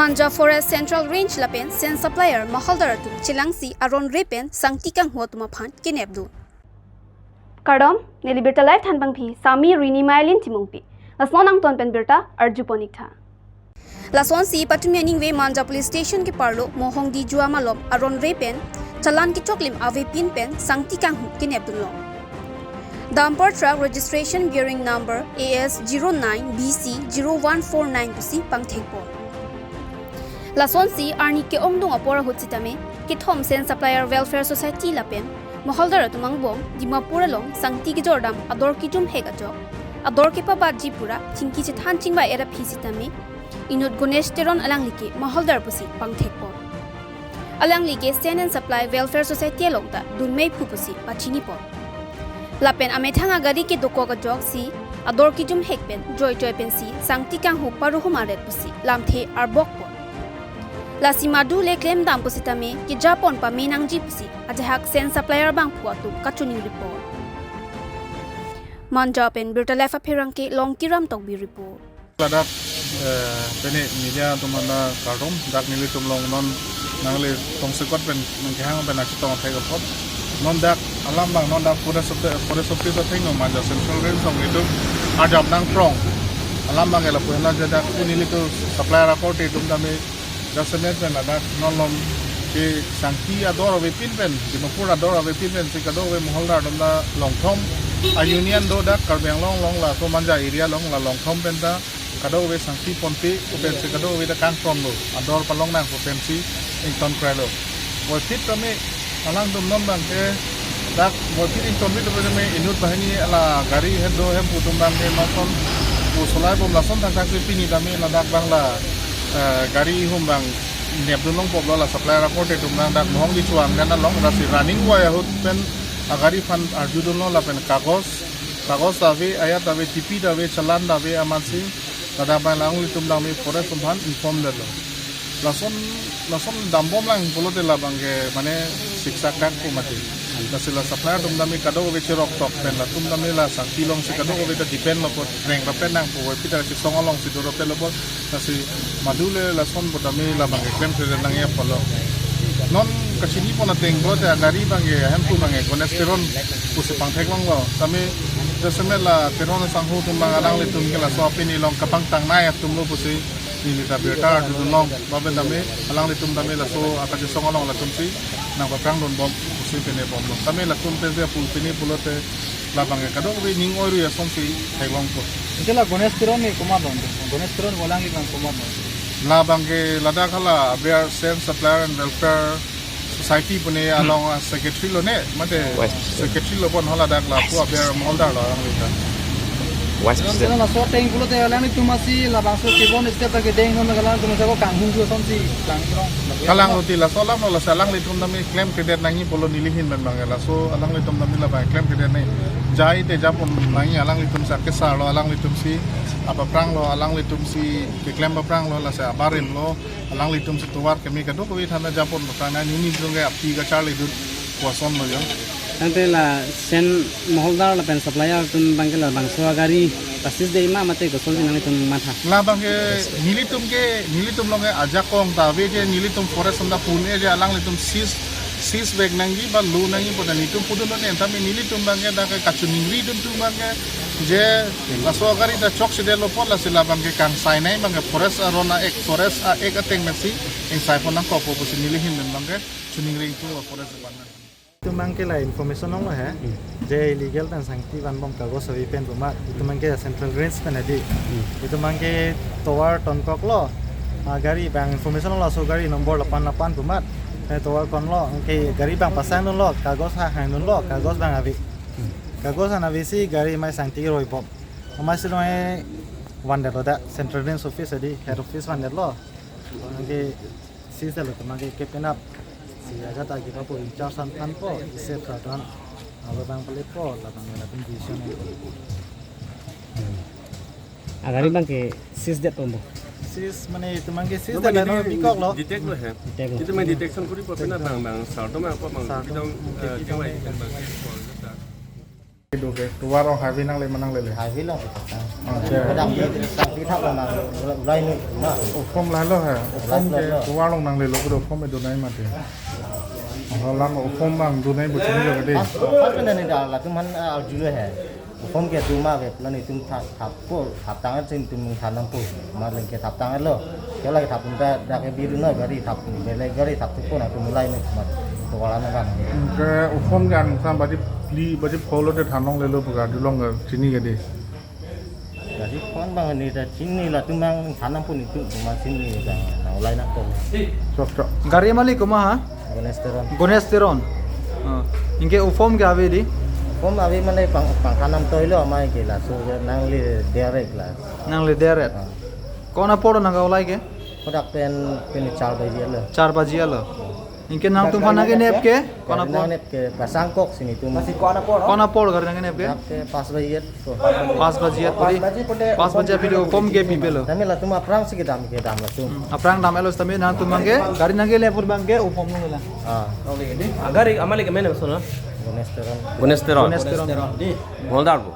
Manja Forest Central Range lapen sen supplier mahaldar tu chilangsi aron repen sangtikang hotuma phan kinebdu. Kardom nelibirta life thanbang phi sami rini mailin timungpi. Lasmonang ton pen birta arjuponikha. Lason si patumyaning we Manja Police Station ke parlo mohong di juamalom aron repen chalan ki choklim ave pin pen sangtikang hu kinebdu lo. Dumper truck registration bearing number AS09BC0149 pusi pangthekpo. Lason si arni ke ongdong apora hutsitame ki thom sen supplier welfare society lapen mohaldar tumangbom dimapura long sangti ki jordam ador ki jum hega ador ke paba jipura chingki che than chingba era phisitame inut gonesh teron alanglike mohaldar pusi pangthekpo alanglike sen and supply welfare society longta dunmei phupusi pachini po lapen amethanga gari ke doko ga jok si ador ki jum hekpen joy pen si sangti kang hu paru humaret pusi lamthe arbok po Lasi madu le claim dam pusitame ki Japon pa minang jipsi ajahak sen supplier bang puatu kachuning report. Manja pen birta lefa phirangke longkiram tokbi report. Ladak pene media tumana kardom dak nili tumlong non nangle tongsekot pen menghang pen akitong thai gapot non dak alam bang non dak pura sopri sa thing no Manja Central Range song itu ajab nang prong alam bang ela puela jadak nili tu supplier report itu dame Dasamet pen ada nolom ke sangki ador ave pinpen di mapura ador ave pinpen si kado ave moholda domda longthom a union do da karbeng long la to Manja area long longthom pen da kado ave sangki ponti open si kado ave da kang from lo ador palong nang potensi in ton krelo wo fit tame alang dum non bang ke dak wo fit in ton bit me inut bahani ala gari hedo hem putum bang ke noton wo solai bom lason tang tang pini dame la dak bang la gari humbang nebdulong poblo la supplier report itu dak mohong di chuang dan long rasi running wa ya hut pen agari fan arjudulno la pen kagos dawe ayat dawe tipi dawe chalan dawe amansi tada ba lang litum dami forest sumhan inform delo lason dambom lang polo de la bangge mane siksa kak ko mati dasila supplier dum dami kado we chirok tok pen la tum dami la sang tilong si kado we depend lo pot reng rapen nang po pita si songolong si doro pelo pot kasi madule la son bodami la bangge klem se nang ya polo non kasini pona tenglo te agari bangge hem tu bangge konesteron pusi pangthek long lo tami dasame la teron sang hu tum bangalang le tum ke la so apini long kapang tang na ya tum lo pusi ini ta berta du long babe dami alang le tum dami la so akaji songolong la tum si nang kapang don bom pusi pene bom lo tami la tum te pul pini pulote la bangge kado we ning oru ya som si thaiwang ko Itulah gonesteron ni kumar dong. Gonesteron walang ikan kumar dong. la bangge lada khala bear sen supplier and welfare society pune along secretary lo ne mate secretary lo pon hala dak la pu bear moldar lo ang lita Jangan lah sorte yang kulo teh walang itu masih lah bangso kibon setiap pagi deng non nagalan tu masih kok kanghung tu som si kangrong. kalang lo tila solam lo salang litum nami claim credit nangi polo nilihin ben bangela so alang litum nami la ba claim credit nei jai te japon nangi alang litum sa kesar lo alang litum si apa prang lo alang litum si ke claim ba prang lo la sa barin lo alang litum si tuwar kemi ka do ko thana japon kana nini drunge apti ga charli dut kuason lo yo Nanti lah sen moholdar lah pen supplier tun bangke lah bangso agari pasis de ima mate ko solvi nang tun matha la bangke nilitum lo ge ajakong ta ve je nilitum forest onda pune je alang litum sis bag nangi ba lu nangi poda nitum pudun ne tami nilitum bangke da ka kachuningri dun tu bangke je la so agari da chok sidelo pon la sila bangke kang sai nai bangke forest arona ek forest a ek ateng mesi ing sai pon nang ko po posi nilihin den bangke chuningri tu forest bangke Itu mangke lah information nong lah je illegal dan sangti ban bom kagos sabi pen rumah itu mangke central range pen adi itu mangke towar tonkok lo gari bang information lo so gari nomor 88 rumah towar kon lo ke gari bang pasang lo kagos ha hanun lo kagos bang abi kagos an abi si gari mai sangti roi bom masih lo one day lo da central range office adi head office one day lo mangke si selo mangke kepen up si aja tak kita pun incasan tanpa iset dan abang pelit po labang labing vision agari bangke sis de tombo sis mana itu mangke sis dan no bikok lo detect lo hai itu main detection kuri po pena bang sar to ma po bang kita jawai kan bang ดูเกตัวว่าเราหายไปนั่งเลยมานั่งเลย hai vi long thì tang โอเค đang đi sang đi tháp là lại nữa mà โอ้ฟ้อมร้านแล้วฮะโอ้ฟ้อมเกตัวว่าลงนั่งเลยเราก็ดูฟ้อมไปดูไหนมาเถอะเราล้างโอ้ฟ้อมบ้างดูไหนบุตรนี่เลยก็ได้ phát cái này là cái món ao dưa hè phong kia tụi mà về lần này tụi tháp cô tháp tăng trên tụi mình tháp năm phu mà lần kia tháp tăng ấy lo kéo lại tháp chúng ta đã cái bia nữa cái đi tháp về lại cái đi tháp tụi cô này tụi mình lại nữa màตัวละนั่นกัน แกอุปมกันสร้างบัตรลีบัตรโพลได้ทานน้องเลยลูกประกาศดูลองกับที่นี่กันดี แต่ที่คนบางนี่แต่ชิ้นนี้ละตุ้มบางฐานน้ำพุ่นตุ้มมาชิ้นนี้แต่เราไล่นักตัว จบจบ Gari mali kuma ha? กนสเตอรอน Gonesteron. Inke ufom ga ave di. ผมอาวิมันได้ฝั่งฐานน้ำตัวเรื่องไม่กี่ละสู้นั่งเรียเดียร์เรกละ Nang le deret. Kona podo nang ulai ke? เขาดักเป็นชาวใบเดียเลย 4 baji alo. Inke nang tum phana ke nep ke? Kona นั่ง pod. เนี่ยเกิดภาษาอังกฤษสินี่ตุ้ม Kona pod gar nang nep ke? ดัก5 bayi 5 baji at puri. 5 baji video ufom ke pipelo. แต่เมื่อเราตุ้มมาพรังสิกดามกี่ดามละตุ้ม Aprang dam elos tame nang tum mangke gari nang ke lepur bangke ufom nang la. Agari amali ke mana maksudnya? กนสเตอรอน Gonesteron. Gonesteron. Moldar bu.